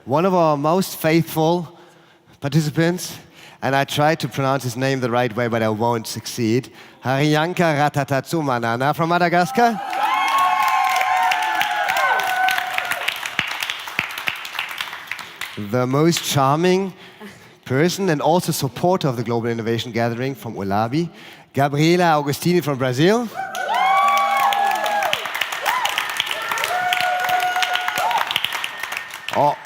One of our most faithful participants, and I tried to pronounce his name the right way, but I won't succeed. Harinjaka Ratozamanana from Madagascar. The most charming person and also supporter of the Global Innovation Gathering from Ulabi, Gabriela Agustini from Brazil.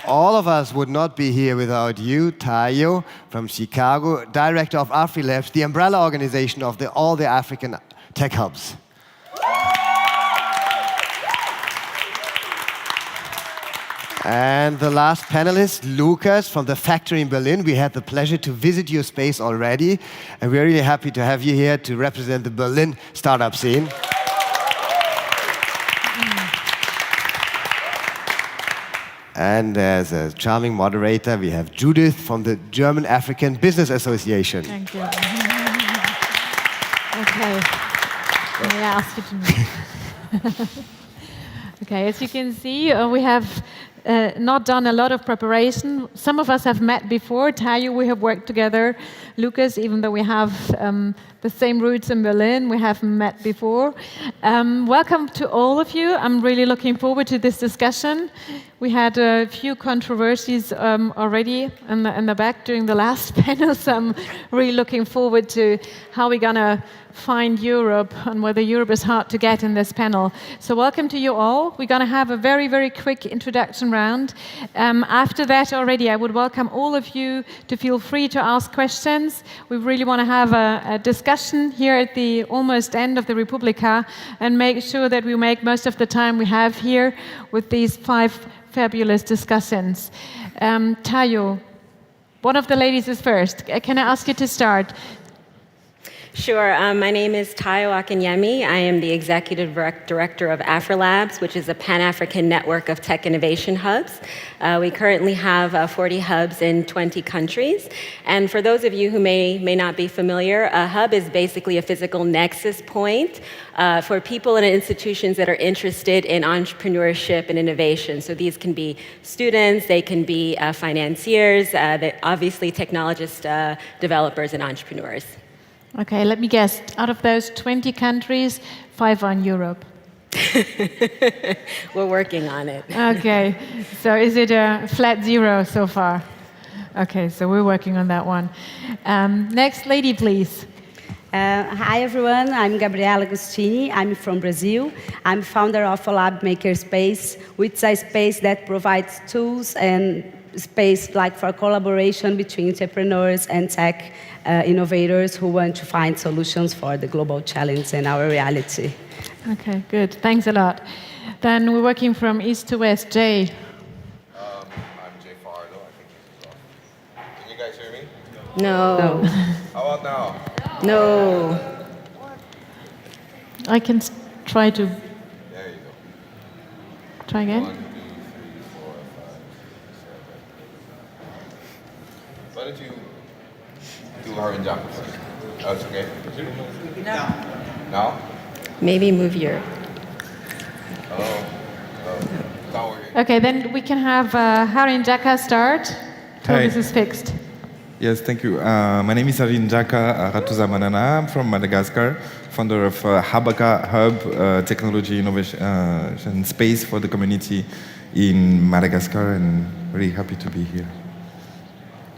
All of us would not be here without you, Tayo, from Chicago, director of AfriLabs, the umbrella organization of all the African tech hubs. And the last panelist, Lukas from the factory in Berlin. We had the pleasure to visit your space already, and we're really happy to have you here to represent the Berlin startup scene. And as a charming moderator, we have Judith from the German African Business Association. Thank you. Okay. May I ask you to Okay, as you can see, we have not done a lot of preparation. Some of us have met before. Tayo, we have worked together. Lukas, even though we have the same roots in Berlin, we haven't met before. Welcome to all of you. I'm really looking forward to this discussion. We had a few controversies already in the back during the last panel, so I'm really looking forward to how we're going to find Europe and whether Europe is hard to get in this panel. So welcome to you all. We're going to have a very, very quick introduction round. After that already, I would welcome all of you to feel free to ask questions. We really want to have a discussion here at the almost end of the Republica and make sure that we make most of the time we have here with these 5 fabulous discussants. Tayo, one of the ladies is first. Can I ask you to start? Sure. My name is Tayo Akinyemi. I am the Executive Director of AfriLabs, which is a Pan-African network of tech innovation hubs. We currently have 40 hubs in 20 countries. And for those of you who may not be familiar, a hub is basically a physical nexus point for people and institutions that are interested in entrepreneurship and innovation. So these can be students, they can be financiers, obviously technologists, developers, and entrepreneurs. Okay, let me guess. Out of those 20 countries, 5 are in Europe. We're working on it. Okay, so is it a flat 0 so far? Okay, so we're working on that one. Next lady, please. Hi everyone, I'm Gabriela Agustini. I'm from Brazil. I'm founder of a lab makerspace, which is a space that provides tools and space like for collaboration between entrepreneurs and tech innovators who want to find solutions for the global challenge and our reality. Okay, good. Thanks a lot. Then we're working from east to west. Jay. I'm Jay Fajardo. I think this is off. Can you guys hear me? No. How about now? No. I can try to... There you go. Try again? 1, 2, 3, 4, 5, 6, 7. Why don't you do Harinjaka first? That's okay? No. Now? Maybe move your... Oh. It's not working. Okay, then we can have Harinjaka start. So Hi. this is fixed. Yes, thank you. My name is Harinjaka Ratozamanana. I'm from Madagascar, founder of Habaka Hub, technology innovation space for the community in Madagascar, and very happy to be here.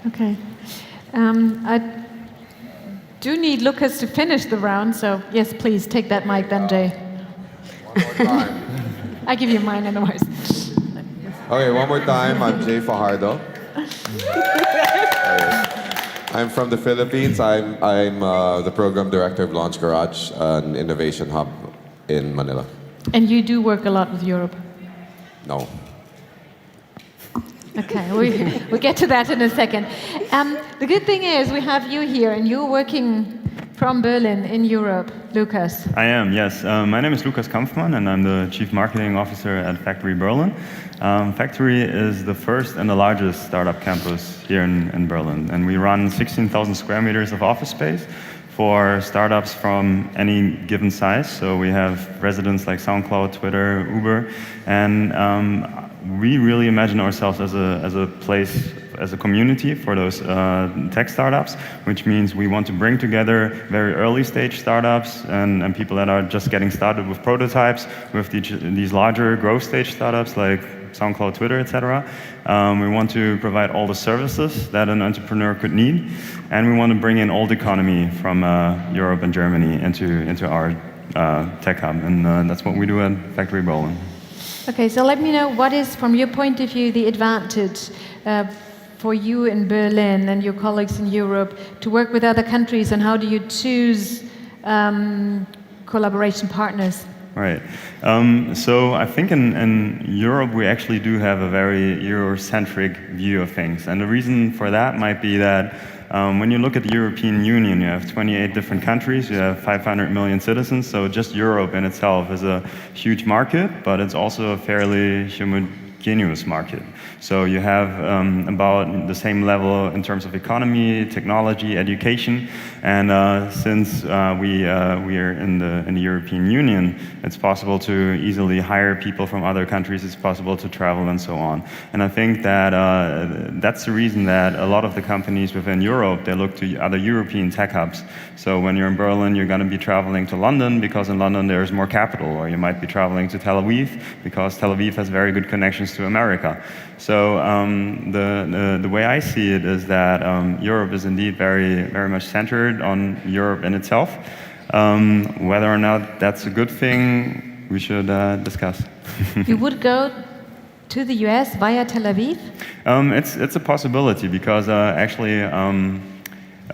Okay. I do need Lukas to finish the round, so yes, please take that mic then, Jay. One more time. I give you mine otherwise. Okay, one more time. I'm Jay Fajardo. I'm from the Philippines. I'm the program director of Launch Garage, an innovation hub in Manila. And you do work a lot with Europe. No. Okay, we'll get to that in a second. The good thing is we have you here, and you're working from Berlin in Europe, Lukas. I am, yes. My name is Lukas Kampfmann, and I'm the Chief Marketing Officer at Factory Berlin. Factory is the first and the largest startup campus here in Berlin, and we run 16,000 square meters of office space for startups from any given size. So we have residents like SoundCloud, Twitter, Uber, and we really imagine ourselves as a place, as a community for those tech startups, which means we want to bring together very early stage startups and people that are just getting started with prototypes, with these larger growth stage startups like SoundCloud, Twitter, etc. We want to provide all the services that an entrepreneur could need, and we want to bring in old economy from Europe and Germany into our tech hub, and that's what we do at Factory Berlin. Okay, so let me know what is, from your point of view, the advantage for you in Berlin and your colleagues in Europe to work with other countries, and how do you choose collaboration partners? Right. So I think in Europe we actually do have a very Eurocentric view of things. And the reason for that might be that when you look at the European Union, you have 28 different countries, you have 500 million citizens, so just Europe in itself is a huge market, but it's also a fairly homogeneous market. So you have about the same level in terms of economy, technology, education, and since we are in the European Union, it's possible to easily hire people from other countries, it's possible to travel and so on. And I think that that's the reason that a lot of the companies within Europe, they look to other European tech hubs. So when you're in Berlin, you're going to be traveling to London because in London there's more capital, or you might be traveling to Tel Aviv because Tel Aviv has very good connections to America. So the way I see it is that Europe is indeed very much centered on Europe in itself. Whether or not that's a good thing, we should discuss. You would go to the US via Tel Aviv? It's a possibility because actually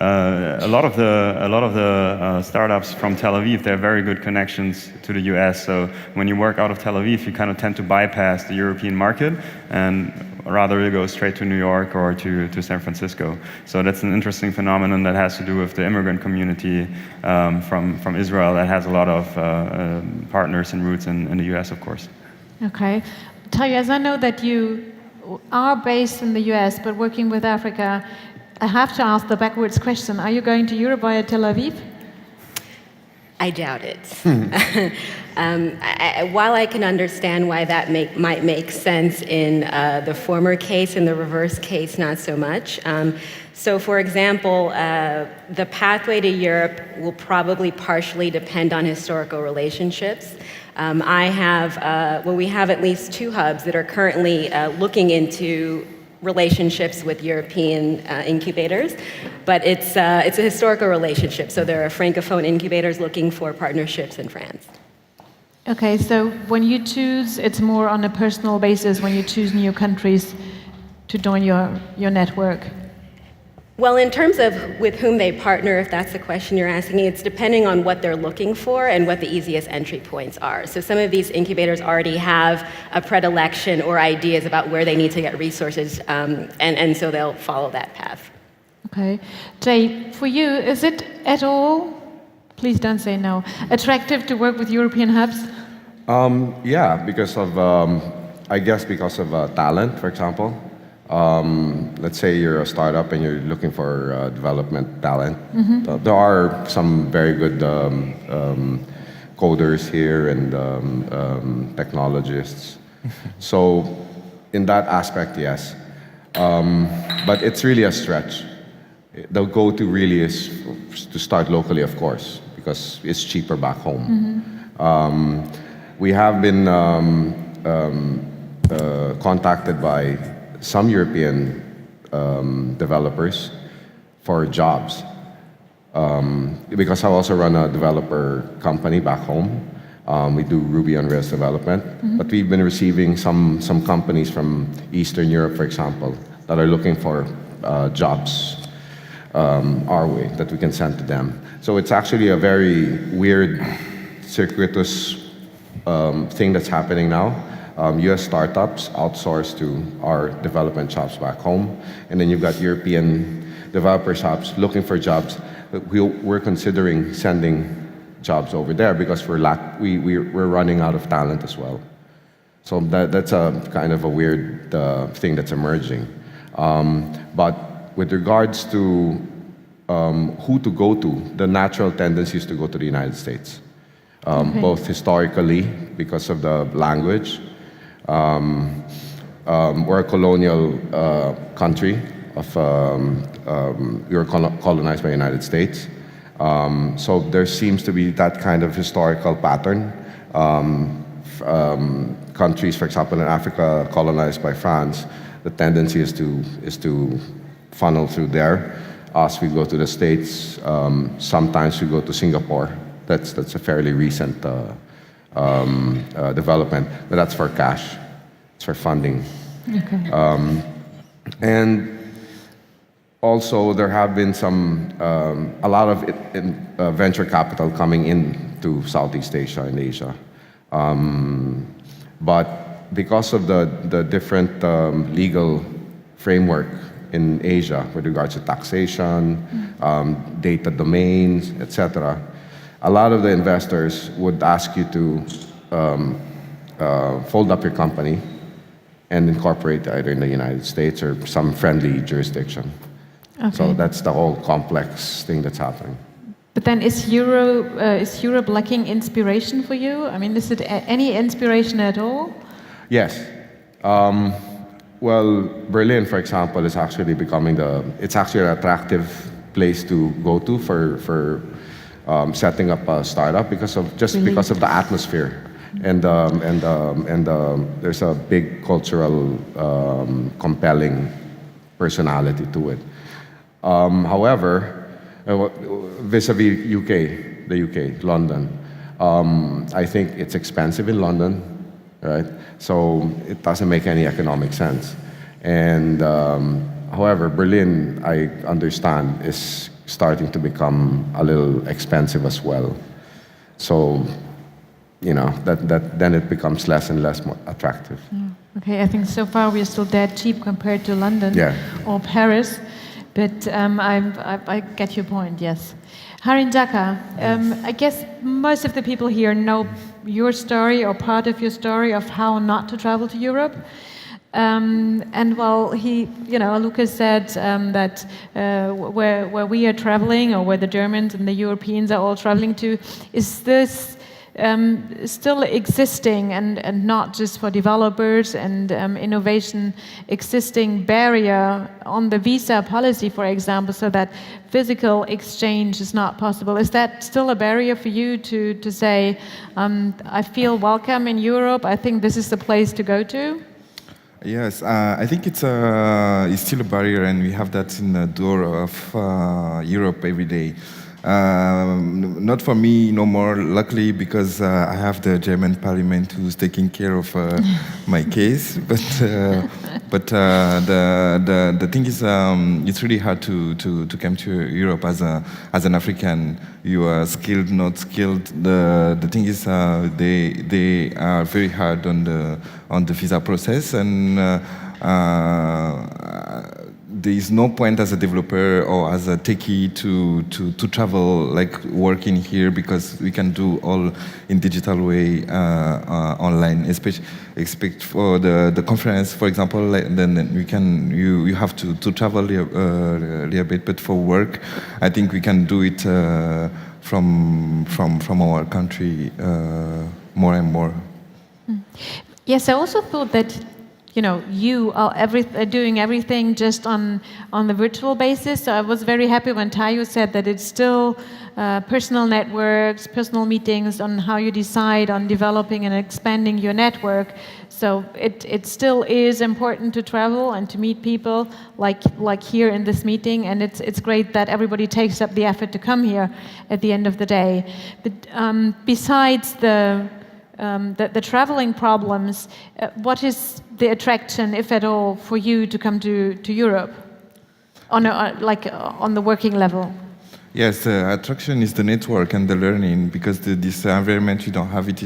a lot of the startups from Tel Aviv, they have very good connections to the US. So when you work out of Tel Aviv, you kind of tend to bypass the European market and rather go straight to New York or to San Francisco. So that's an interesting phenomenon that has to do with the immigrant community from Israel that has a lot of partners and roots in the US, of course. Okay. Tayo, as I know that you are based in the US but working with Africa, I have to ask the backwards question. Are you going to Europe via Tel Aviv? I doubt it. While I can understand why that might make sense in the former case, in the reverse case, not so much. So for example, the pathway to Europe will probably partially depend on historical relationships. We have at least 2 hubs that are currently looking into relationships with European incubators, but it's a historical relationship. So there are Francophone incubators looking for partnerships in France. Okay, so when you choose, it's more on a personal basis when you choose new countries to join your network. Well, in terms of with whom they partner, if that's the question you're asking, it's depending on what they're looking for and what the easiest entry points are. So some of these incubators already have a predilection or ideas about where they need to get resources, and so they'll follow that path. Okay. Jay, for you, is it at all, please don't say no, attractive to work with European hubs? Yeah, because of, I guess because of talent, for example. Let's say you're a startup and you're looking for development talent. Mm-hmm. There are some very good coders here and technologists. So in that aspect, yes. But it's really a stretch. The go-to really is to start locally, of course, because it's cheaper back home. Mm-hmm. We have been contacted by some European developers for jobs. Because I also run a developer company back home. We do Ruby on Rails development. Mm-hmm. But we've been receiving some companies from Eastern Europe, for example, that are looking for jobs our way that we can send to them. So it's actually a very weird, circuitous thing that's happening now. US startups outsource to our development shops back home, and then you've got European developer shops looking for jobs we're considering sending jobs over there because we're running out of talent as well. So that's a kind of a weird thing that's emerging. But with regards to who to go to, the natural tendency is to go to the United States, both historically because of the language. We're a colonial country. We were colonized by the United States. So there seems to be that kind of historical pattern. Countries, for example, in Africa colonized by France, the tendency is to funnel through there. Us, we go to the States. Sometimes we go to Singapore. That's a fairly recent development, but that's for cash. It's for funding. Okay. And also, there have been a lot of venture capital coming into Southeast Asia and Asia. But because of the different legal framework in Asia with regards to taxation, data domains, etc., a lot of the investors would ask you to fold up your company and incorporate either in the United States or some friendly jurisdiction. Okay. So that's the whole complex thing that's happening. But then is Europe lacking inspiration for you? I mean, is it any inspiration at all? Yes. Well, Berlin, for example, is actually becoming it's actually an attractive place to go to for setting up a startup because of the atmosphere. And there's a big cultural, compelling personality to it. However, vis-a-vis the UK, London, I think it's expensive in London, right? So it doesn't make any economic sense. And however, Berlin, I understand, is starting to become a little expensive as well. So, then it becomes less and less attractive. Okay, I think so far we're still dead cheap compared to London or Paris. But I get your point, yes. Harinjaka, I guess most of the people here know your story or part of your story of how not to travel to Europe. And while Lukas said that where we are traveling or where the Germans and the Europeans are all traveling to, is this still existing and not just for developers and innovation, existing barrier on the visa policy, for example, so that physical exchange is not possible. Is that still a barrier for you to say, I feel welcome in Europe, I think this is the place to go to? Yes, I think it's still a barrier, and we have that in the door of Europe every day. Not for me no more, luckily, because I have the German parliament who's taking care of my case. But the thing is, it's really hard to come to Europe as an African. You are skilled, not skilled. The thing is, they are very hard on the visa process, and there is no point as a developer or as a techie to travel, like working here, because we can do all in digital way online. Expect for the conference, for example, then we can you have to travel a little bit, but for work, I think we can do it from our country more and more. Yes, I also thought that you are doing everything just on the virtual basis. So I was very happy when Tayo said that it's still personal networks, personal meetings on how you decide on developing and expanding your network. So it still is important to travel and to meet people like here in this meeting, and it's great that everybody takes up the effort to come here at the end of the day. But besides the traveling problems, what is the attraction, if at all, for you to come to Europe on the working level? Yes, attraction is the network and the learning, because this environment, you don't have it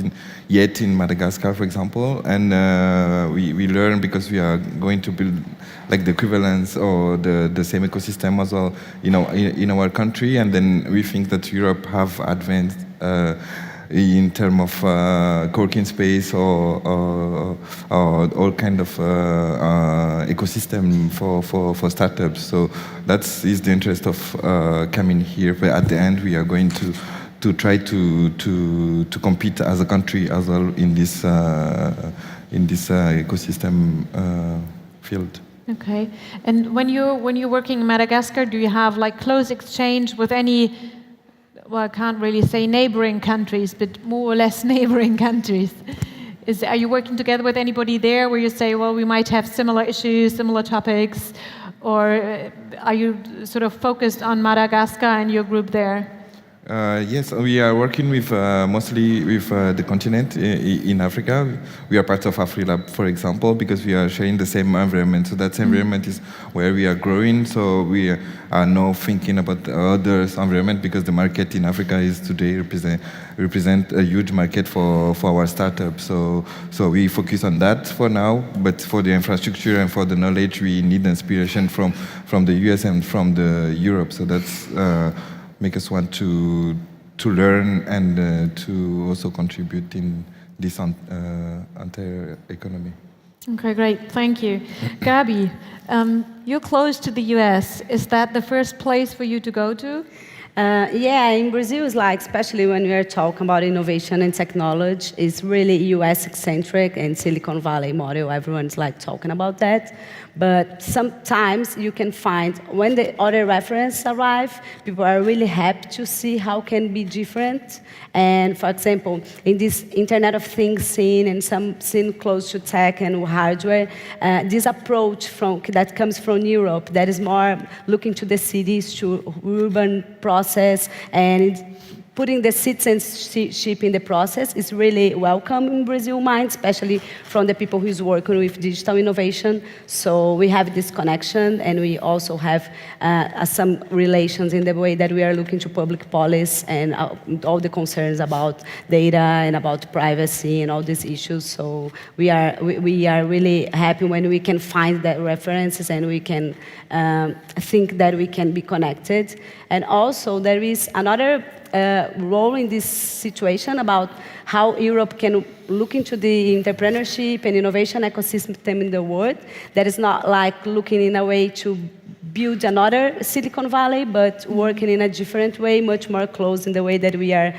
yet in Madagascar, for example, and we learn because we are going to build like the equivalence or the same ecosystem as well, in our country, and then we think that Europe have advanced in terms of co-working space or all kind of ecosystem for startups. So that is the interest of coming here. But at the end, we are going to try to compete as a country as well in this ecosystem field. Okay. And when you're working in Madagascar, do you have like close exchange with any? Well, I can't really say neighboring countries, but more or less neighboring countries. Are you working together with anybody there where you say, well, we might have similar issues, similar topics, or are you sort of focused on Madagascar and your group there? Yes, we are working with mostly with the continent in Africa. We are part of AfriLab, for example, because we are sharing the same environment. So that environment is where we are growing. So we are now thinking about the other environment, because the market in Africa is today represent a huge market for our startups. So we focus on that for now. But for the infrastructure and for the knowledge, we need inspiration from the US and from the Europe. So that's make us want to learn and to also contribute in this entire economy. Okay, great. Thank you. Gabi, you're close to the US. Is that the first place for you to go to? Yeah, in Brazil, it's like, especially when we are talking about innovation and technology, it's really US-centric and Silicon Valley model. Everyone's like talking about that. But sometimes you can find, when the other references arrive, people are really happy to see how can be different. And for example, in this Internet of Things scene and some scene close to tech and hardware, this approach that comes from Europe, that is more looking to the cities, to urban process, and putting the citizenship in the process is really welcome in Brazil mind, especially from the people who's working with digital innovation. So we have this connection, and we also have some relations in the way that we are looking to public policy and all the concerns about data and about privacy and all these issues. So we are really happy when we can find that references and we can think that we can be connected. And also there is another role in this situation about how Europe can look into the entrepreneurship and innovation ecosystem in the world. That is not like looking in a way to build another Silicon Valley, but working in a different way, much more close in the way that we are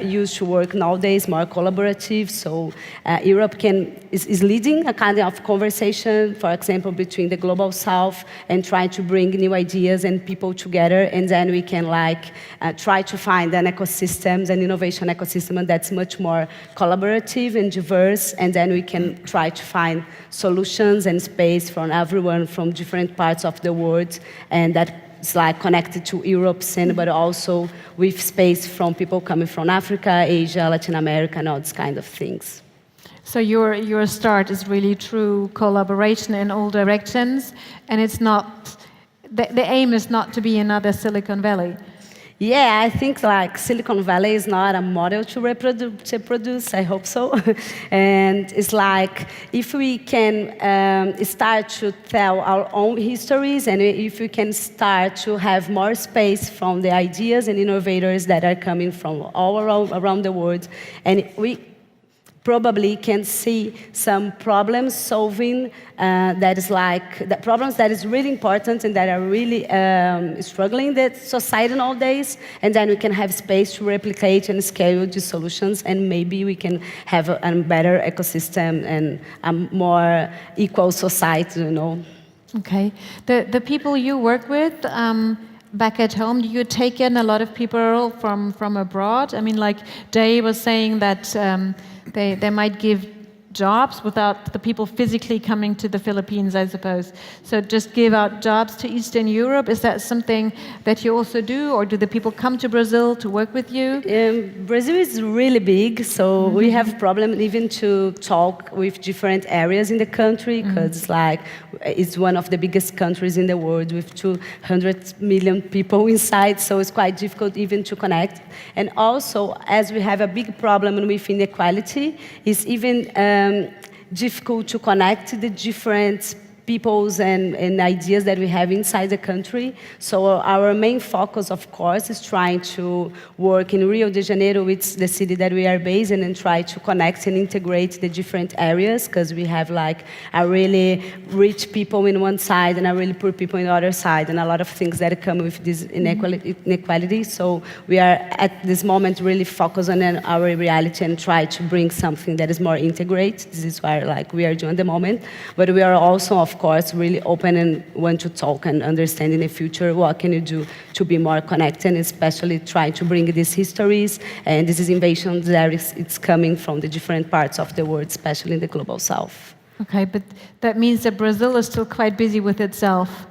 used to work nowadays, more collaborative. So Europe is leading a kind of conversation, for example, between the Global South and trying to bring new ideas and people together, and then we can try to find an ecosystem, an innovation ecosystem that's much more collaborative and diverse, and then we can try to find solutions and space from everyone from different parts of the world, and that's like connected to Europe scene, but also with space from people coming from Africa, Asia, Latin America, and all these kind of things. So your start is really true collaboration in all directions, and it's not the aim is not to be another Silicon Valley. Yeah, I think like Silicon Valley is not a model to reproduce, I hope so. And it's like if we can start to tell our own histories, and if we can start to have more space from the ideas and innovators that are coming from all around the world, and we probably can see some problems solving problems that is really important and that are really struggling the society nowadays, and then we can have space to replicate and scale these solutions, and maybe we can have a better ecosystem and a more equal society, Okay. The people you work with back at home, do you take in a lot of people from abroad? I mean, like Jay was saying that they might give jobs without the people physically coming to the Philippines, I suppose. So just give out jobs to Eastern Europe. Is that something that you also do, or do the people come to Brazil to work with you? Brazil is really big, so we have problem even to talk with different areas in the country, because it's one of the biggest countries in the world with 200 million people inside, so it's quite difficult even to connect. And also, as we have a big problem with inequality, it's even difficult to connect the different peoples and ideas that we have inside the country. So our main focus, of course, is trying to work in Rio de Janeiro, which is the city that we are based in, and try to connect and integrate the different areas, because we have like a really rich people in one side and a really poor people in the other side, and a lot of things that come with this inequality. So we are at this moment really focused on our reality and try to bring something that is more integrated. This is what like we are doing at the moment. But we are also, of course, really open and want to talk and understand in the future what can you do to be more connected, and especially try to bring these histories and these innovations that it's coming from the different parts of the world, especially in the global south. Okay, but that means that Brazil is still quite busy with itself.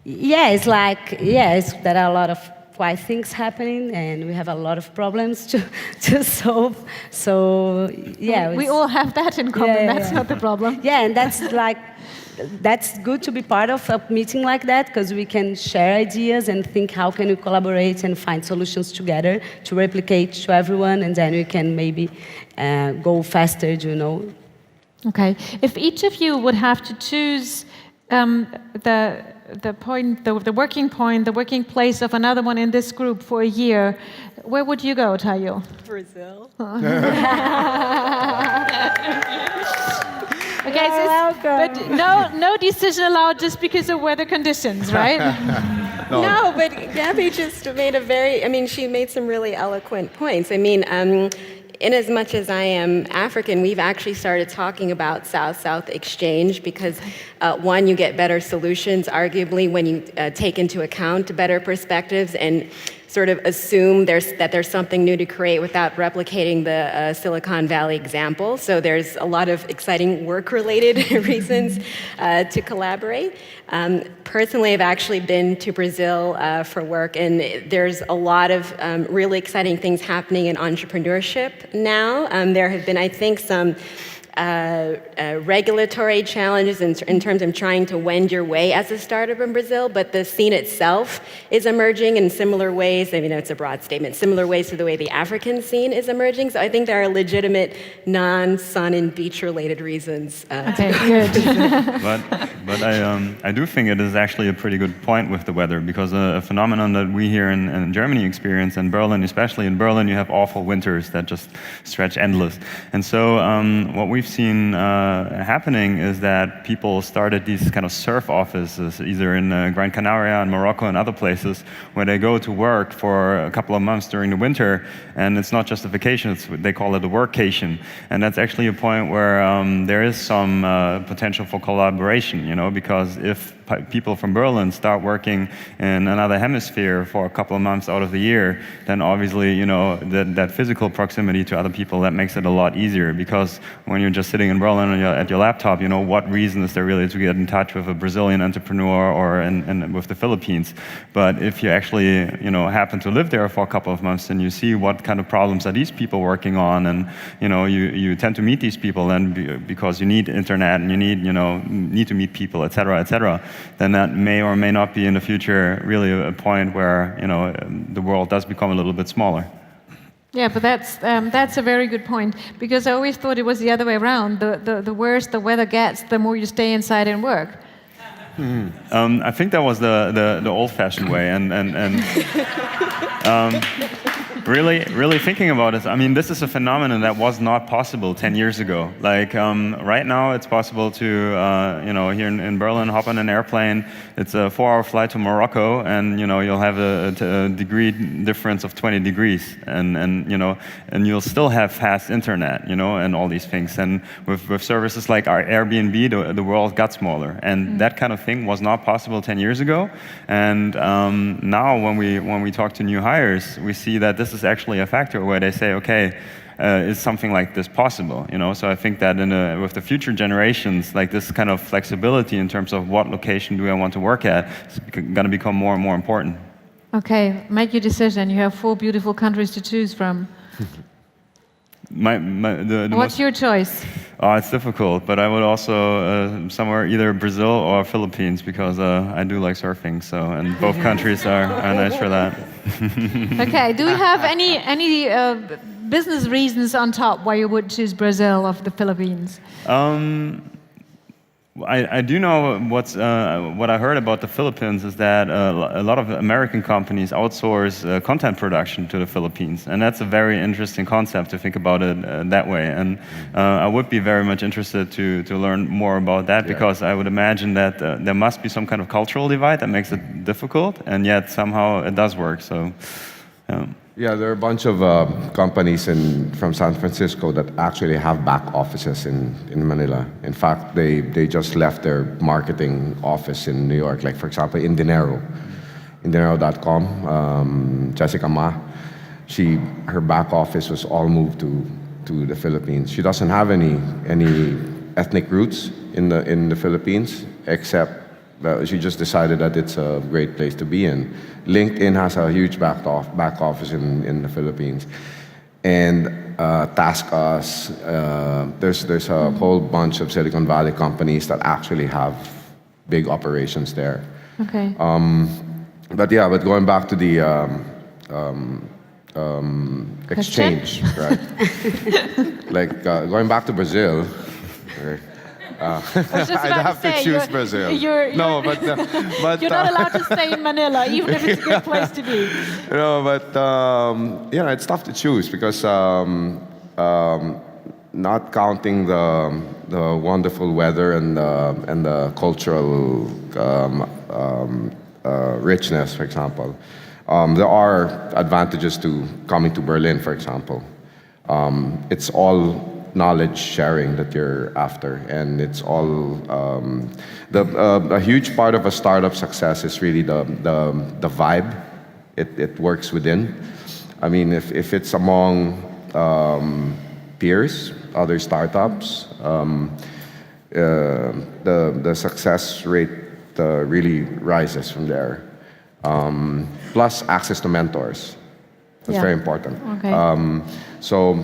Yeah, it's like, yes, there are a lot of quite things happening, and we have a lot of problems to solve. So, yeah. We all have that in common, Yeah, that's not the problem. Yeah, and that's good to be part of a meeting like that, because we can share ideas and think how can we collaborate and find solutions together to replicate to everyone, and then we can maybe go faster, you know. Okay, if each of you would have to choose the working point, the working place of another one in this group for a year, where would you go, Tayo? Brazil. Okay, but no decision allowed just because of weather conditions, right? No, but Gabby just made she made some really eloquent points. I mean, in as much as I am African, we've actually started talking about South-South exchange because, one, you get better solutions, arguably, when you take into account better perspectives and sort of assume that there's something new to create without replicating the Silicon Valley example. So there's a lot of exciting work-related reasons to collaborate. Personally, I've actually been to Brazil for work, and there's a lot of really exciting things happening in entrepreneurship now. There have been, I think, some regulatory challenges in terms of trying to wend your way as a startup in Brazil, but the scene itself is emerging in similar ways. I mean, it's a broad statement, similar ways to the way the African scene is emerging. So I think there are legitimate non-sun and beach-related reasons. Okay, good. But I do think it is actually a pretty good point with the weather, because a phenomenon that we here in Germany experience, in Berlin, especially in Berlin, you have awful winters that just stretch endless. And so what we've seen happening is that people started these kind of surf offices, either in Gran Canaria and Morocco and other places, where they go to work for a couple of months during the winter, and it's not just a vacation, they call it a workcation. And that's actually a point where there is some potential for collaboration, you know, because if people from Berlin start working in another hemisphere for a couple of months out of the year, then obviously, you know, that physical proximity to other people, that makes it a lot easier, because when you're just sitting in Berlin at your laptop, you know, what reason is there really to get in touch with a Brazilian entrepreneur or with the Philippines? But if you actually, you know, happen to live there for a couple of months, and you see what kind of problems are these people working on, and, you know, you tend to meet these people then because you need internet and you need to meet people, et cetera, then that may or may not be in the future really a point where, you know, the world does become a little bit smaller. Yeah, but that's a very good point, because I always thought it was the other way around. The worse the weather gets, the more you stay inside and work. I think that was the old-fashioned way, and really thinking about it, I mean, this is a phenomenon that was not possible 10 years ago. Like right now, it's possible to, you know, here in Berlin, hop on an airplane. It's a 4-hour flight to Morocco, and you know, you'll have a degree difference of 20 degrees, and you know, and you'll still have fast internet, you know, and all these things. And with services like our Airbnb, the world got smaller, and that kind of thing was not possible 10 years ago. And now, when we talk to new hires, we see that this is actually a factor where they say, okay, is something like this possible? You know, so I think that with the future generations, like this kind of flexibility in terms of what location do I want to work at is going to become more and more important. Okay, make your decision. You have 4 beautiful countries to choose from. What's your choice? Oh, it's difficult, but I would also somewhere either Brazil or Philippines because I do like surfing. So, and both countries are nice for that. Okay. Do we have any business reasons on top why you would choose Brazil of the Philippines? I do know what I heard about the Philippines is that a lot of American companies outsource content production to the Philippines, and that's a very interesting concept to think about it that way. And I would be very much interested to learn more about that because I would imagine that there must be some kind of cultural divide that makes it difficult, and yet somehow it does work. So. Yeah, there are a bunch of companies from San Francisco that actually have back offices in Manila. In fact, they just left their marketing office in New York. Like, for example, in Dinero.com, Jessica Ma, her back office was all moved to the Philippines. She doesn't have any ethnic roots in the Philippines, except she just decided that it's a great place to be in. LinkedIn has a huge back office in the Philippines. And TaskUs, there's a whole bunch of Silicon Valley companies that actually have big operations there. Okay. But going back to the exchange, right? Like going back to Brazil, I'd have to choose Brazil. No, but you're not allowed to stay in Manila, even if it's a good place to be. No, but it's tough to choose because not counting the wonderful weather and the cultural richness, for example, there are advantages to coming to Berlin, for example. It's all knowledge sharing that you're after, and it's all a huge part of a startup success is really the vibe it works within. I mean, if it's among peers, other startups, the success rate really rises from there. Plus access to mentors. That's very important. Okay. So,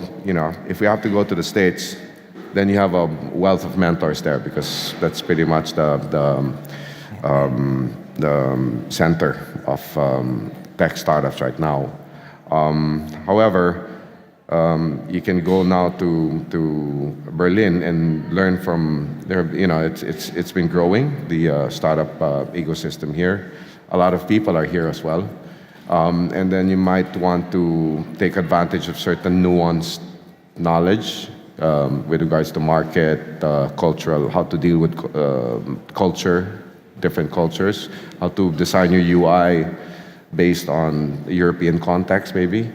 if we have to go to the States, then you have a wealth of mentors there because that's pretty much the center of tech startups right now. However, you can go now to Berlin and learn from there. It's been growing, the startup ecosystem here. A lot of people are here as well. And then you might want to take advantage of certain nuanced knowledge with regards to market, cultural, how to deal with culture, different cultures, how to design your UI based on European context, maybe.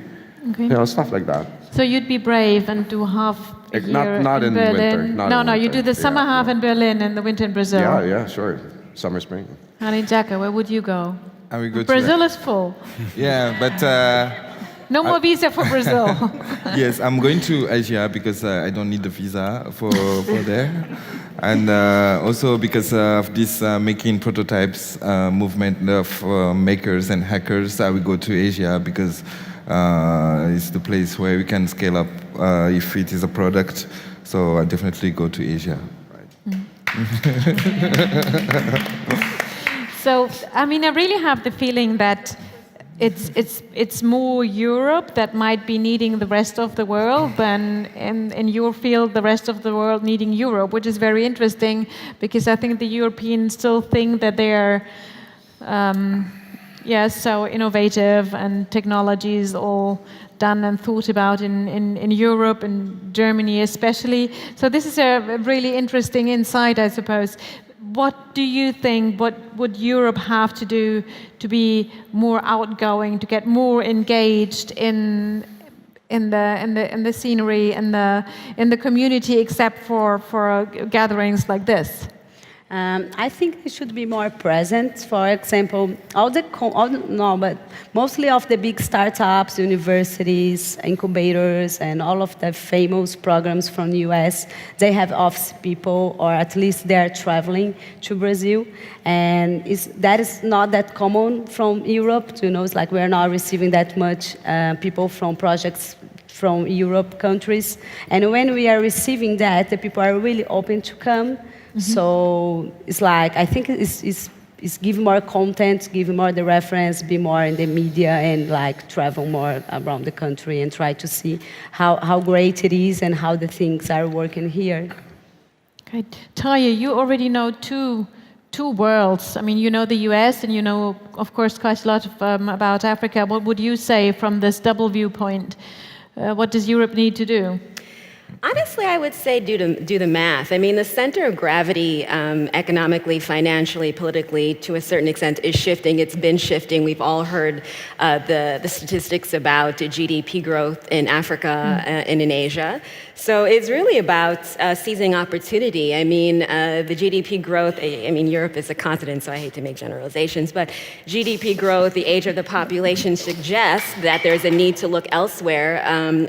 Okay. Stuff like that. So you'd be brave and do half a year not in Berlin. winter. No, you do the summer half in Berlin and the winter in Brazil. Yeah, sure. Summer, spring. Harinjaka, where would you go? I will go Brazil is full. Yeah, but no more visa for Brazil. yes, I'm going to Asia because I don't need the visa for there, and also because of this making prototypes movement of makers and hackers. I will go to Asia because it's the place where we can scale up if it is a product. So I definitely go to Asia. So, I mean, I really have the feeling that it's more Europe that might be needing the rest of the world than in your field the rest of the world needing Europe, which is very interesting because I think the Europeans still think that they're so innovative and technology is all done and thought about in Europe and Germany especially. So this is a really interesting insight, I suppose. What do you think? What would Europe have to do to be more outgoing, to get more engaged in the scenery, in the community, except for gatherings like this? I think they should be more present. For example, but mostly of the big startups, universities, incubators, and all of the famous programs from the US, they have office people, or at least they are traveling to Brazil. And that is not that common from Europe. It's like we're not receiving that much people from projects from Europe countries. And when we are receiving that, the people are really open to come. So it's like, I think it's give more content, give more the reference, be more in the media, and like travel more around the country and try to see how great it is and how the things are working here. Okay. Taya, you already know two worlds. I mean, you know the US and you know, of course, quite a lot about Africa. What would you say from this double viewpoint? What does Europe need to do? Honestly, I would say do the math. I mean, the center of gravity economically, financially, politically, to a certain extent, is shifting. It's been shifting. We've all heard the statistics about GDP growth in Africa and in Asia. So it's really about seizing opportunity. I mean, the GDP growth, I mean, Europe is a continent, so I hate to make generalizations, but GDP growth, the age of the population suggests that there's a need to look elsewhere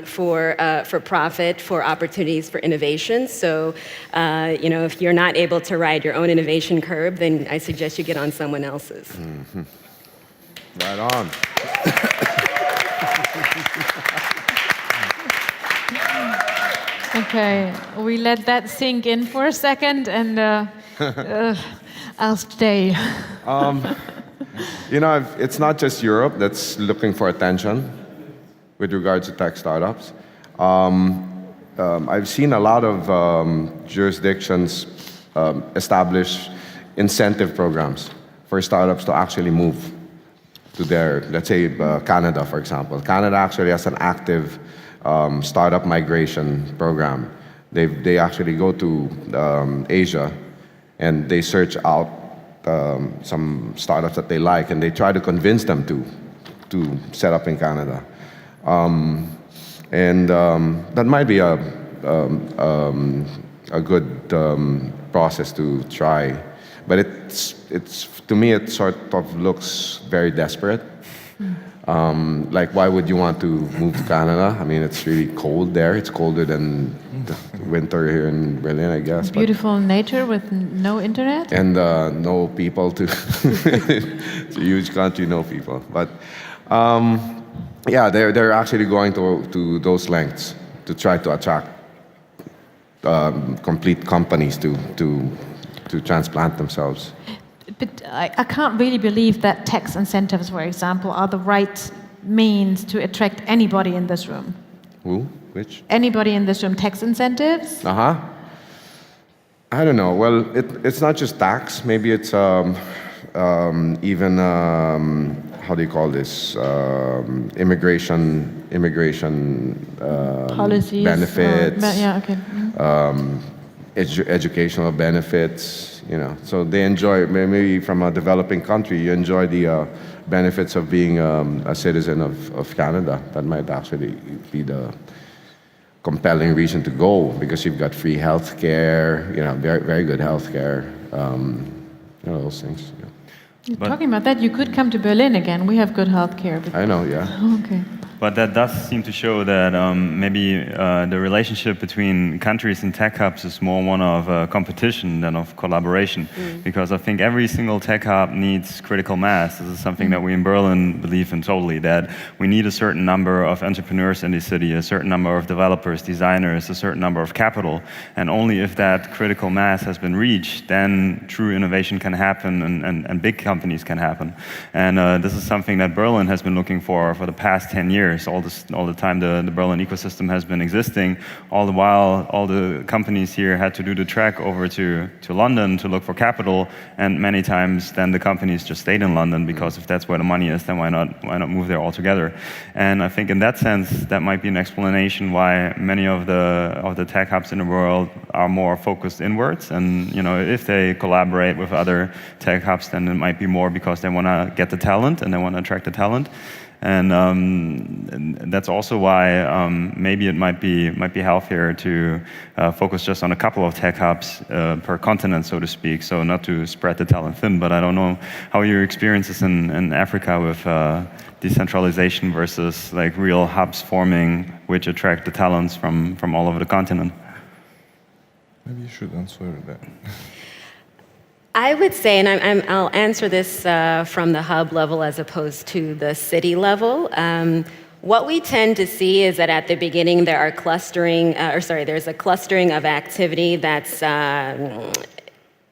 for profit, for opportunities for innovation. So, you know, if you're not able to ride your own innovation curve, then I suggest you get on someone else's. Mm-hmm. Right on. Okay, we let that sink in for a second, and I'll stay. You know, it's not just Europe that's looking for attention with regards to tech startups. I've seen a lot of jurisdictions establish incentive programs for startups to actually move to their, let's say, Canada, for example. Canada actually has an active startup migration program. They actually go to Asia and they search out some startups that they like and they try to convince them to set up in Canada. That might be a good process to try, but it's to me it sort of looks very desperate. Like, why would you want to move to Canada? I mean, it's really cold there. It's colder than the winter here in Berlin, I guess. Beautiful nature with no internet? And no people to... It's a huge country, no people. But yeah, they're actually going to those lengths to try to attract complete companies to transplant themselves. But I can't really believe that tax incentives, for example, are the right means to attract anybody in this room. Who? Which? Anybody in this room. Tax incentives? I don't know. Well, it's not just tax. Maybe it's even how do you call this? Immigration policies, benefits. Yeah, okay. Educational benefits. You know, so they enjoy, maybe from a developing country, you enjoy the benefits of being a citizen of Canada. That might actually be the compelling reason to go, because you've got free health care, you know, very, very good health care, you know, those things. Yeah. Talking about that, you could come to Berlin again. We have good health care. I know, yeah. Okay. But that does seem to show that maybe the relationship between countries and tech hubs is more one of competition than of collaboration. Because I think every single tech hub needs critical mass. This is something that we in Berlin believe in totally, that we need a certain number of entrepreneurs in the city, a certain number of developers, designers, a certain number of capital. And only if that critical mass has been reached, then true innovation can happen and big companies can happen. And this is something that Berlin has been looking for the past 10 years. All the time the Berlin ecosystem has been existing. All the while, all the companies here had to do the trek over to London to look for capital, and many times then the companies just stayed in London, because if that's where the money is, then why not move there altogether? And I think in that sense, that might be an explanation why many of the tech hubs in the world are more focused inwards. And you know, if they collaborate with other tech hubs, then it might be more because they want to get the talent and they want to attract the talent. And that's also why maybe it might be healthier to focus just on a couple of tech hubs per continent, so to speak, so not to spread the talent thin. But I don't know how your experiences in Africa with decentralization versus like real hubs forming which attract the talents from all over the continent. Maybe you should answer that. I would say, and I'll answer this from the hub level as opposed to the city level. What we tend to see is that at the beginning there are there's a clustering of activity that's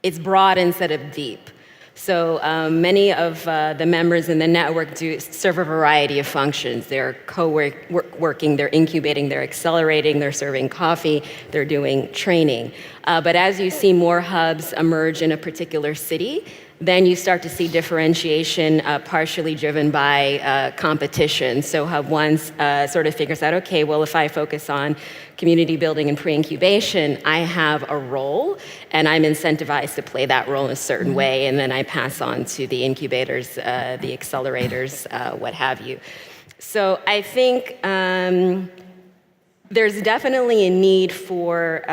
it's broad instead of deep. So many of the members in the network serve a variety of functions. They're co-working, they're incubating, they're accelerating, they're serving coffee, they're doing training. But as you see more hubs emerge in a particular city, then you start to see differentiation partially driven by competition. So Hub 1 sort of figures out, okay, well, if I focus on community building and pre-incubation, I have a role, and I'm incentivized to play that role in a certain way, and then I pass on to the incubators, the accelerators, what have you. So I think there's definitely a need for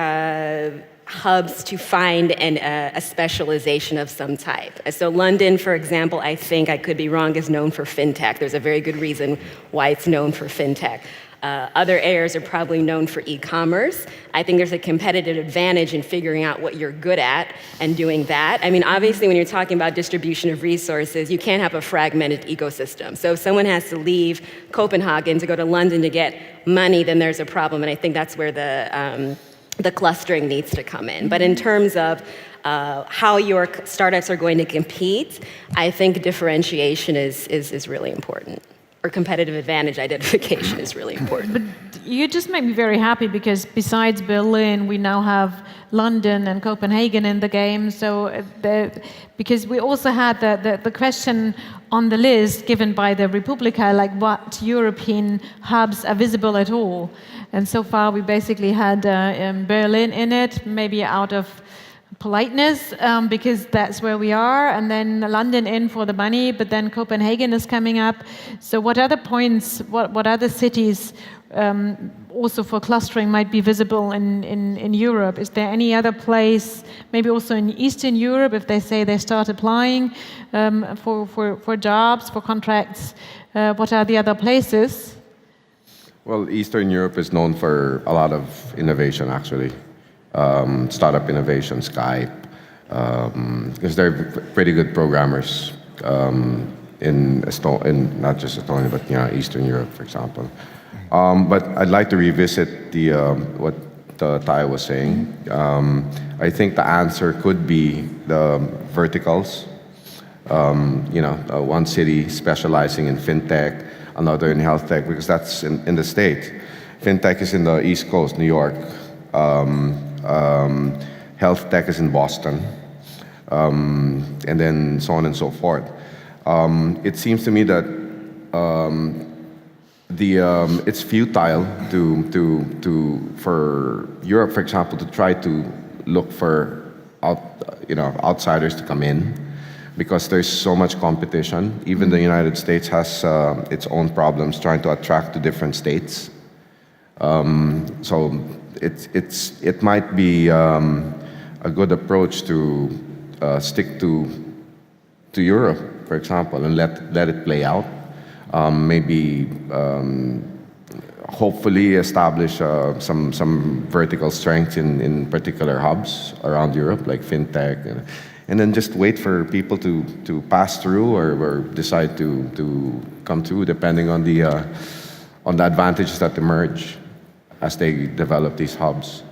hubs to find a specialization of some type. So London, for example, I think, I could be wrong, is known for fintech. There's a very good reason why it's known for fintech. Other areas are probably known for e-commerce. I think there's a competitive advantage in figuring out what you're good at and doing that. I mean, obviously, when you're talking about distribution of resources, you can't have a fragmented ecosystem. So if someone has to leave Copenhagen to go to London to get money, then there's a problem, and I think that's where the clustering needs to come in. But in terms of how your startups are going to compete, I think differentiation is really important. Or competitive advantage identification is really important. But you just make me very happy because besides Berlin, we now have London and Copenhagen in the game. So because we also had the question on the list given by the Republica, like what European hubs are visible at all. And so far we basically had Berlin in it, maybe out of politeness, because that's where we are, and then London in for the money, but then Copenhagen is coming up. So what other points, what other cities also for clustering might be visible in Europe? Is there any other place, maybe also in Eastern Europe, if they say they start applying for jobs, for contracts, what are the other places? Well, Eastern Europe is known for a lot of innovation, actually. Startup innovation, Skype, because they're pretty good programmers in not just Estonia, but Eastern Europe, for example. But I'd like to revisit what Tai was saying. I think the answer could be the verticals. One city specializing in fintech, another in health tech, because that's in the States. Fintech is in the East Coast, New York. Health tech is in Boston, and then so on and so forth. It seems to me that it's futile for Europe, for example, to try to look for outsiders to come in, because there's so much competition. Even the United States has its own problems trying to attract to different states. So it might be a good approach to stick to Europe, for example, and let it play out. Maybe hopefully establish some vertical strength in particular hubs around Europe, like fintech, and then just wait for people to pass through or decide to come through, depending on the advantages that emerge as they develop these hubs.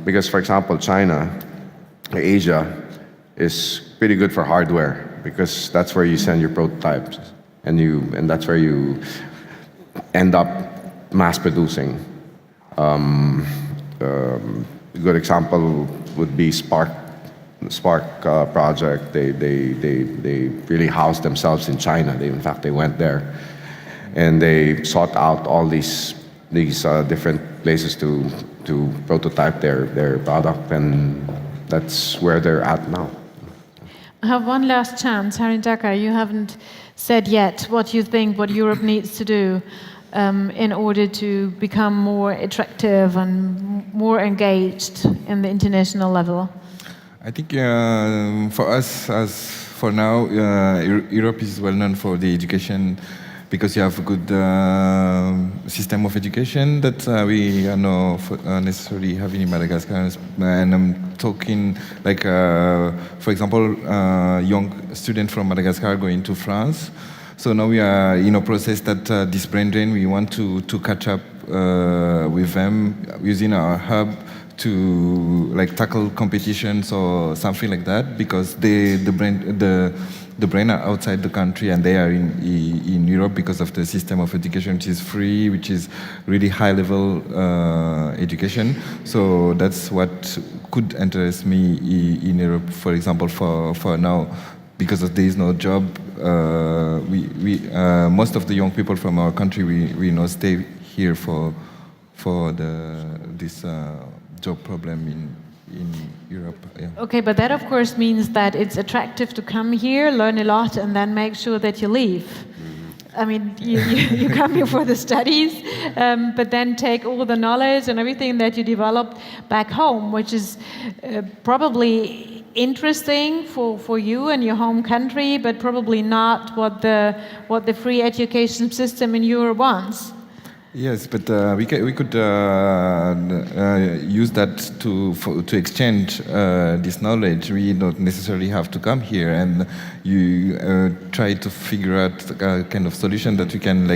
Because, for example, China, Asia, is pretty good for hardware, because that's where you send your prototypes, and that's where you end up mass producing. A good example would be Spark project. They really housed themselves in China. In fact, they went there, and they sought out all these different places to prototype their product, and that's where they're at now. I have one last chance. Harinjaka, you haven't said yet what you think what Europe needs to do in order to become more attractive and more engaged in the international level. I think for us, as for now, Europe is well known for the education, because you have a good system of education that we are not necessarily having in Madagascar. And I'm talking like, for example, young student from Madagascar going to France So now we are in a process that this brain drain, we want to catch up with them using our hub to like tackle competitions or something like that, because the brain are outside the country and they are in Europe because of the system of education which is free, which is really high level education. So that's what could interest me in Europe, for example, for now, because there is no job. Most of the young people from our country we know stay here for this job problem in Europe. Yeah. Okay, but that of course means that it's attractive to come here, learn a lot, and then make sure that you leave. I mean, you come here for the studies, but then take all the knowledge and everything that you developed back home, which is probably interesting for you and your home country, but probably not what the free education system in Europe wants. Yes, but we could use that to exchange this knowledge. We don't necessarily have to come here, and you try to figure out a kind of solution that we can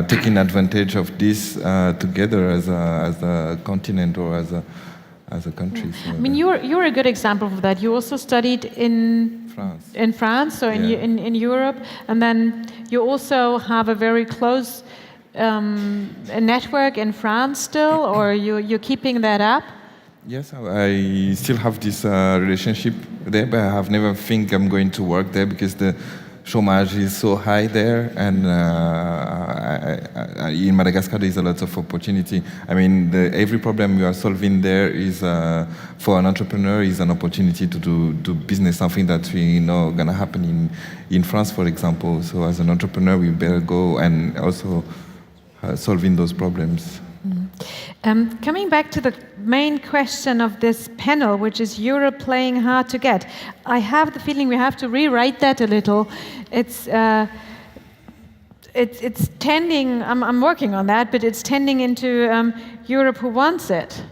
taking advantage of this together as a continent or as a country. So I mean, you're a good example of that. You also studied in France, so in Europe, and then you also have a very close a network in France still, or you're keeping that up? Yes, I still have this relationship there, but I have never think I'm going to work there because the chômage is so high there, and in Madagascar there is a lot of opportunity. I mean, every problem you are solving there is for an entrepreneur is an opportunity to do business, something that we know gonna happen in France, for example. So as an entrepreneur, we better go and also solving those problems. Coming back to the main question of this panel, which is Europe playing hard to get, I have the feeling we have to rewrite that a little. It's tending, I'm working on that, but it's tending into Europe who wants it.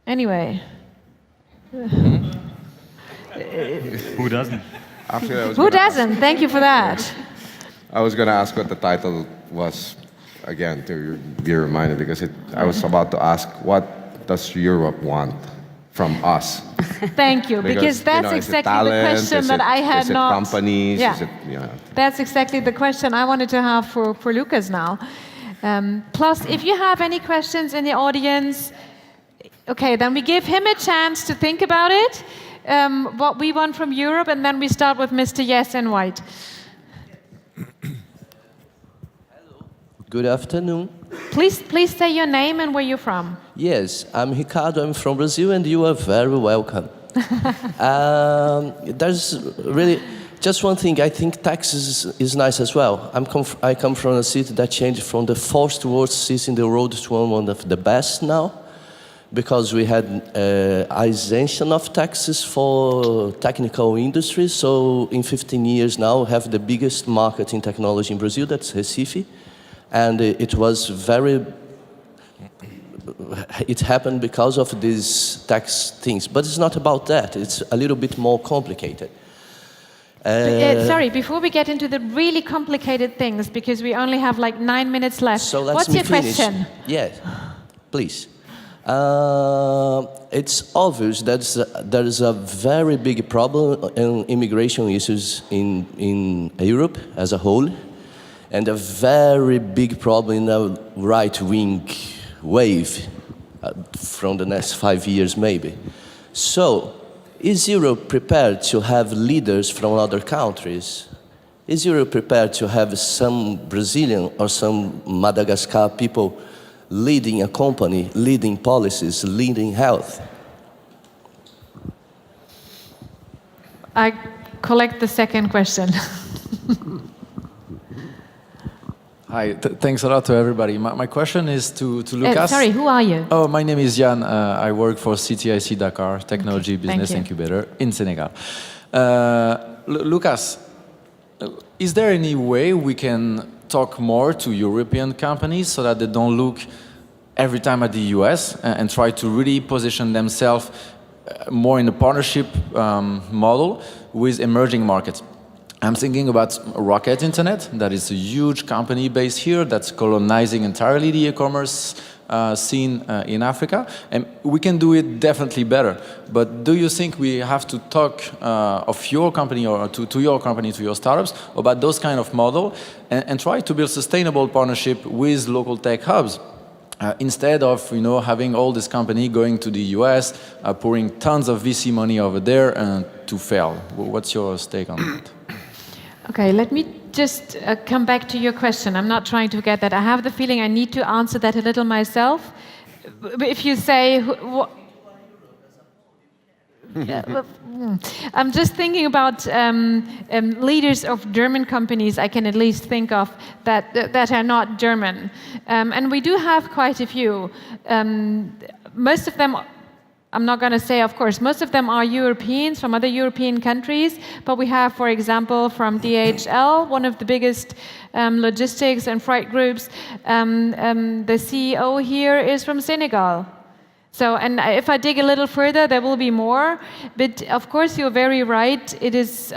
Anyway. Who doesn't? Who doesn't? Thank you for that. I was going to ask what the title was. Again, to be reminded, because I was about to ask, what does Europe want from us? Thank you, because that's exactly the question that I had not. Is it companies? Yeah. Is it, That's exactly the question I wanted to have for Lukas now. Plus, if you have any questions in the audience, okay, then we give him a chance to think about it, what we want from Europe, and then we start with Mr. Yes in white. Good afternoon. Please say your name and where you're from. Yes, I'm Ricardo, I'm from Brazil, and you are very welcome. There's really just one thing, I think taxes is nice as well. I come from a city that changed from the fourth worst city in the world to one of the best now, because we had exemption of taxes for technical industries. So in 15 years now, we have the biggest market in technology in Brazil, that's Recife. And it happened because of these tax things. But it's not about that. It's a little bit more complicated. Sorry, before we get into the really complicated things, because we only have like 9 minutes left. So what's your question? Yes, please. It's obvious that there is a very big problem in immigration issues in Europe as a whole, and a very big problem in the right-wing wave from the next 5 years, maybe. So, is Europe prepared to have leaders from other countries? Is Europe prepared to have some Brazilian or some Madagascar people leading a company, leading policies, leading health? I collect the second question. Hi, thanks a lot to everybody. My question is to Lukas. Sorry, who are you? Oh, my name is Jan. I work for CTIC Dakar, Technology Business Thank you. Incubator in Senegal. Lukas, is there any way we can talk more to European companies so that they don't look every time at the US and try to really position themselves more in a partnership model with emerging markets? I'm thinking about Rocket Internet, that is a huge company based here that's colonizing entirely the e-commerce scene in Africa, and we can do it definitely better. But do you think we have to talk of your company or to your company, to your startups, about those kind of model and try to build sustainable partnership with local tech hubs? Instead of having all this company going to the US, pouring tons of VC money over there to fail. What's your take on that? Okay, let me just come back to your question. I'm not trying to get that. I have the feeling I need to answer that a little myself. If you say, I'm just thinking about leaders of German companies I can at least think of that are not German. And we do have quite a few. Most of them, I'm not going to say, of course, most of them are Europeans from other European countries, but we have, for example, from DHL, one of the biggest logistics and freight groups, the CEO here is from Senegal. So, and if I dig a little further, there will be more, but of course you're very right, it is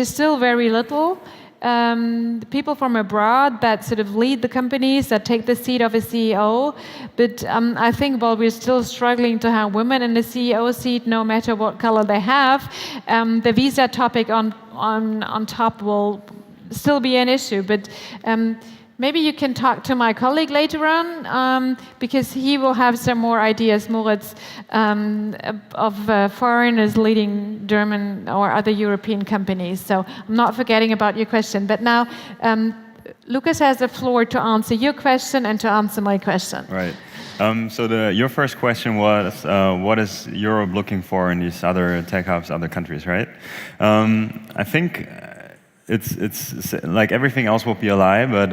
still very little. People from abroad that sort of lead the companies, that take the seat of a CEO. But I think while we're still struggling to have women in the CEO seat, no matter what color they have, the visa topic on top will still be an issue. But maybe you can talk to my colleague later on, because he will have some more ideas, Moritz, of foreigners leading German or other European companies. So I'm not forgetting about your question. But now, Lukas has the floor to answer your question and to answer my question. Right. So your first question was, what is Europe looking for in these other tech hubs, other countries, right? I think it's like everything else will be a lie, but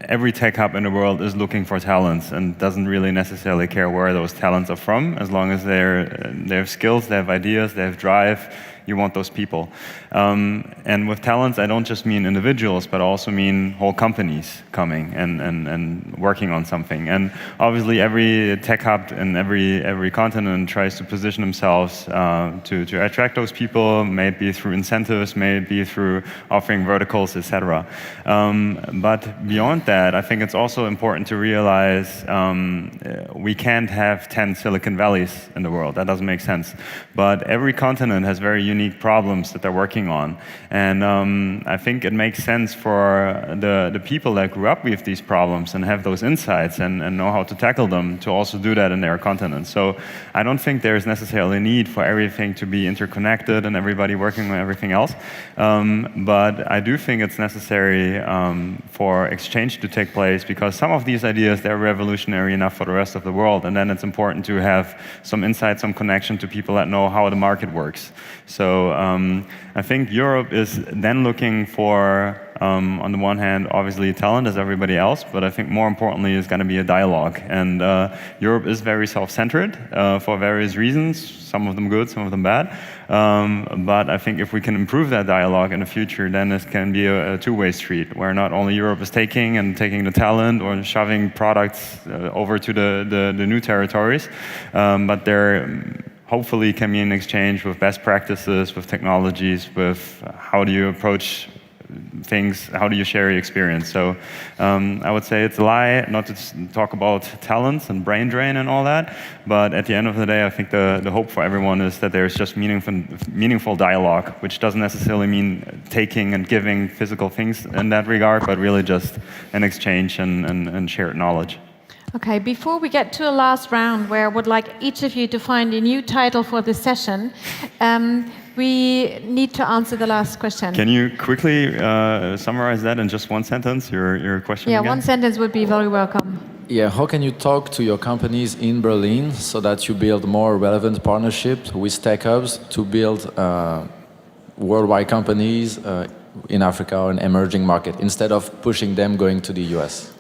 every tech hub in the world is looking for talents and doesn't really necessarily care where those talents are from, as long as they have skills, they have ideas, they have drive. You want those people. And with talents, I don't just mean individuals, but also mean whole companies coming and working on something. And obviously, every tech hub in every continent tries to position themselves to attract those people, maybe through incentives, maybe through offering verticals, etc. But beyond that, I think it's also important to realize we can't have 10 Silicon Valleys in the world. That doesn't make sense. But every continent has very unique problems that they're working on. And I think it makes sense for the people that grew up with these problems and have those insights and know how to tackle them to also do that in their continent. So I don't think there's necessarily a need for everything to be interconnected and everybody working on everything else. But I do think it's necessary for exchange to take place, because some of these ideas, they're revolutionary enough for the rest of the world. And then it's important to have some insight, some connection to people that know how the market works. So I think Europe is then looking for, on the one hand, obviously talent as everybody else, but I think more importantly is going to be a dialogue. And Europe is very self-centered for various reasons, some of them good, some of them bad. But I think if we can improve that dialogue in the future, then this can be a two-way street, where not only Europe is taking the talent or shoving products over to the new territories, but they're hopefully can be an exchange with best practices, with technologies, with how do you approach things, how do you share your experience. So I would say it's a lie not to talk about talents and brain drain and all that, but at the end of the day, I think the hope for everyone is that there's just meaningful dialogue, which doesn't necessarily mean taking and giving physical things in that regard, but really just an exchange and shared knowledge. Okay, before we get to a last round where I would like each of you to find a new title for the session, we need to answer the last question. Can you quickly summarize that in just one sentence, your question Yeah, again? one sentence would be very welcome. Yeah, how can you talk to your companies in Berlin so that you build more relevant partnerships with tech hubs to build worldwide companies in Africa or an emerging market, instead of pushing them going to the US?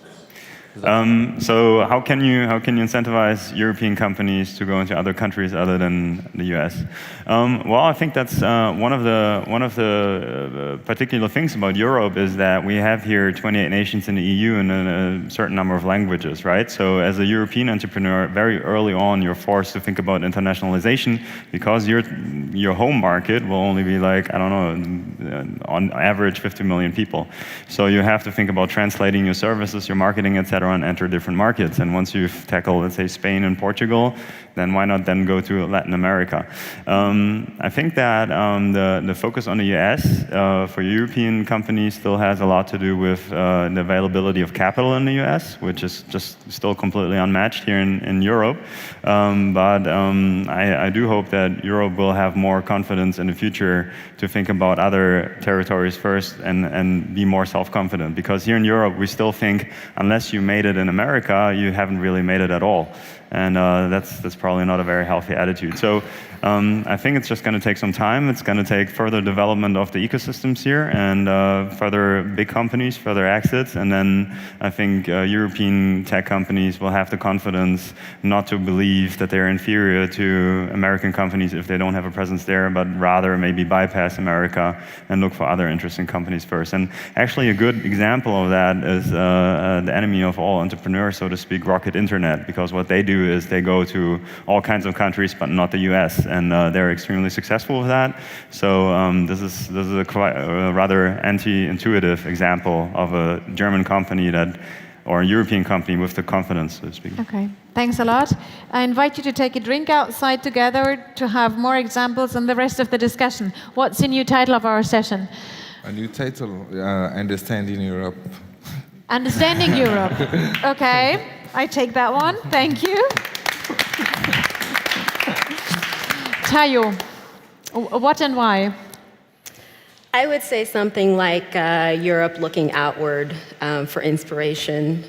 So how can you incentivize European companies to go into other countries other than the US? Well, I think that's one of the particular things about Europe is that we have here 28 nations in the EU and a certain number of languages, right? So as a European entrepreneur, very early on, you're forced to think about internationalization because your home market will only be like, I don't know, on average 50 million people. So you have to think about translating your services, your marketing, etc., and enter different markets. And once you've tackled, let's say, Spain and Portugal, then why not then go to Latin America? I think that the focus on the US for European companies still has a lot to do with the availability of capital in the US, which is just still completely unmatched here in Europe. But I do hope that Europe will have more confidence in the future to think about other territories first and be more self-confident. Because here in Europe, we still think unless you made it in America, you haven't really made it at all. And that's probably not a very healthy attitude. So I think it's just going to take some time. It's going to take further development of the ecosystems here and further big companies, further exits. And then I think European tech companies will have the confidence not to believe that they're inferior to American companies if they don't have a presence there, but rather maybe bypass America and look for other interesting companies first. And actually a good example of that is the enemy of all entrepreneurs, so to speak, Rocket Internet, because what they do is they go to all kinds of countries, but not the US, and they're extremely successful with that. So this is a rather anti-intuitive example of a German company or a European company with the confidence, so to speak. Okay, thanks a lot. I invite you to take a drink outside together to have more examples and the rest of the discussion. What's the new title of our session? A new title, Understanding Europe. Understanding Europe. Okay, I take that one. Thank you. Tayo, what and why? I would say something like Europe looking outward for inspiration,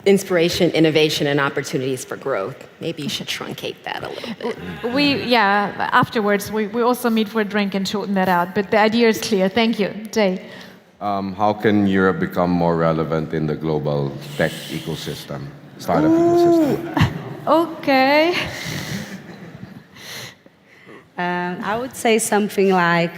innovation, and opportunities for growth. Maybe you should truncate that a little bit. Afterwards, we also meet for a drink and shorten that out. But the idea is clear. Thank you. Jay. How can Europe become more relevant in the global tech ecosystem, startup ecosystem? Okay. I would say something like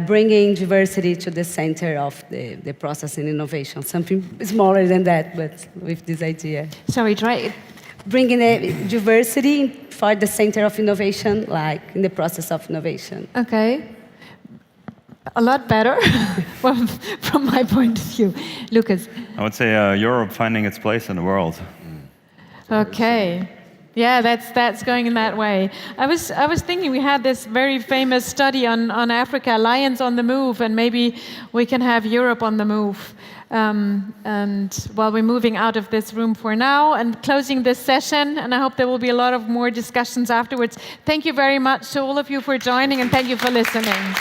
bringing diversity to the center of the process and innovation. Something smaller than that, but with this idea. Sorry, try it. Bringing the diversity for the center of innovation, like in the process of innovation. Okay. A lot better from my point of view. Lukas. I would say Europe finding its place in the world. Okay. Yeah, that's going in that way. I was thinking we had this very famous study on Africa, Lions on the Move, and maybe we can have Europe on the move. And while we're moving out of this room for now and closing this session, and I hope there will be a lot of more discussions afterwards. Thank you very much to all of you for joining, and thank you for listening.